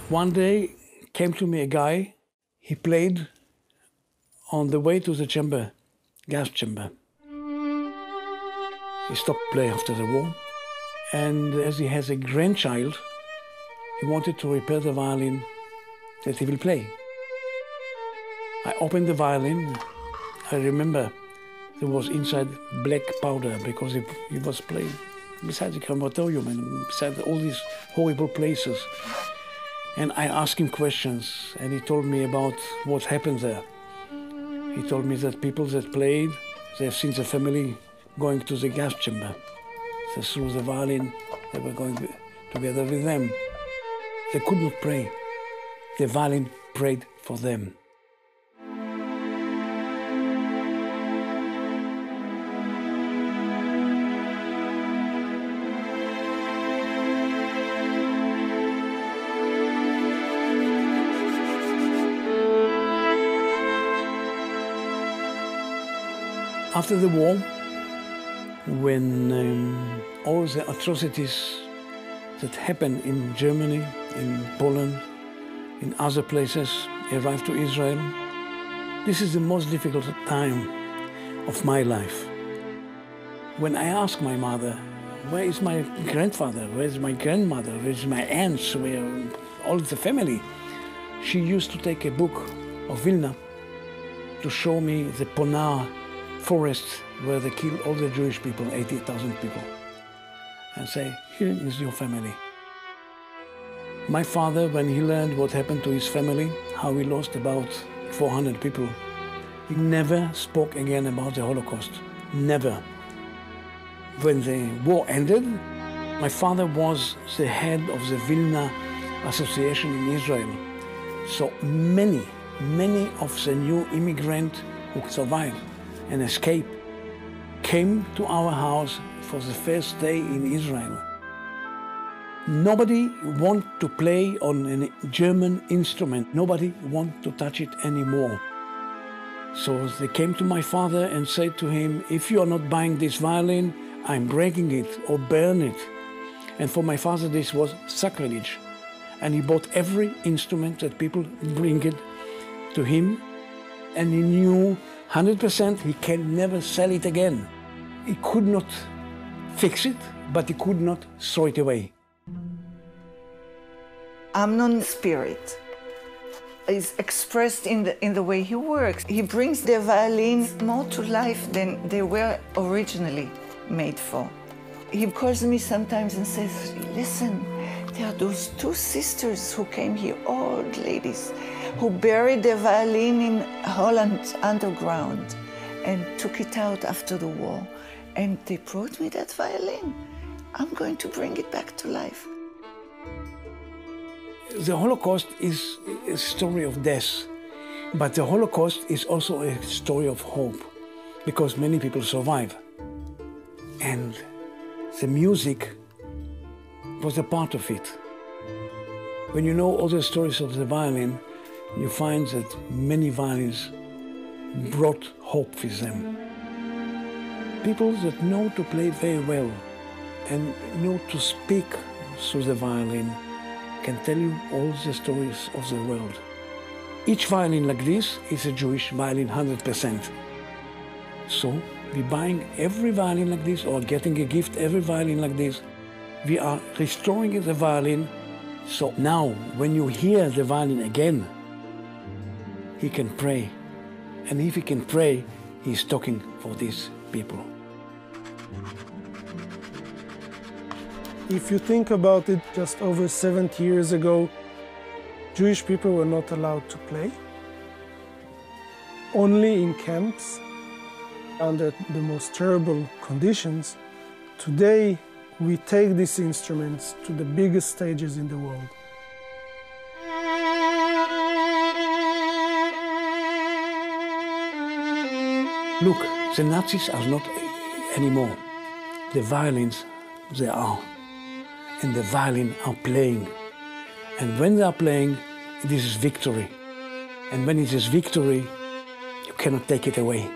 One day came to me a guy, he played on the way to the chamber, gas chamber. He stopped playing after the war, and as he has a grandchild, he wanted to repair the violin that he will play. I opened the violin. I remember there was inside black powder because he was playing beside the crematorium and beside all these horrible places. And I asked him questions, and he told me about what happened there. He told me that people that played, they've seen the family going to the gas chamber. So through the violin, they were going together with them. They could not pray. The violin prayed for them. After the war, when all the atrocities that happened in Germany, in Poland, in other places arrived to Israel, this is the most difficult time of my life. When I asked my mother, where is my grandfather, where is my grandmother, where is my aunts, where all the family, she used to take a book of Vilna to show me the Ponar forests where they killed all the Jewish people, 80,000 people, and say, here is your family. My father, when he learned what happened to his family, how he lost about 400 people, he never spoke again about the Holocaust, never. When the war ended, my father was the head of the Vilna Association in Israel. So many of the new immigrants who survived and escaped came to our house for the first day in Israel. Nobody wanted to play on a German instrument. Nobody wanted to touch it anymore. So they came to my father and said to him, if you are not buying this violin, I'm breaking it or burn it. And for my father, this was sacrilege. And he bought every instrument that people bring it to him. And he knew 100% he can never sell it again. He could not fix it, but he could not throw it away. Amnon's spirit is expressed in the way he works. He brings the violin more to life than they were originally made for. He calls me sometimes and says, listen, there are those two sisters who came here, old ladies, who buried the violin in Holland underground and took it out after the war. And they brought me that violin. I'm going to bring it back to life. The Holocaust is a story of death, but the Holocaust is also a story of hope, because many people survive. And the music was a part of it. When you know all the stories of the violin, you find that many violins brought hope with them. People that know to play very well and know to speak through the violin can tell you all the stories of the world. Each violin like this is a Jewish violin, 100%. So we're buying every violin like this or getting a gift every violin like this. We are restoring the violin, so now when you hear the violin again, he can pray. And if he can pray, he's talking for these people. If you think about it, just over 70 years ago, Jewish people were not allowed to play. Only in camps, under the most terrible conditions. Today, we take these instruments to the biggest stages in the world. Look, the Nazis are not anymore. The violins, they are. And the violin are playing. And when they are playing, this is victory. And when it is victory, you cannot take it away.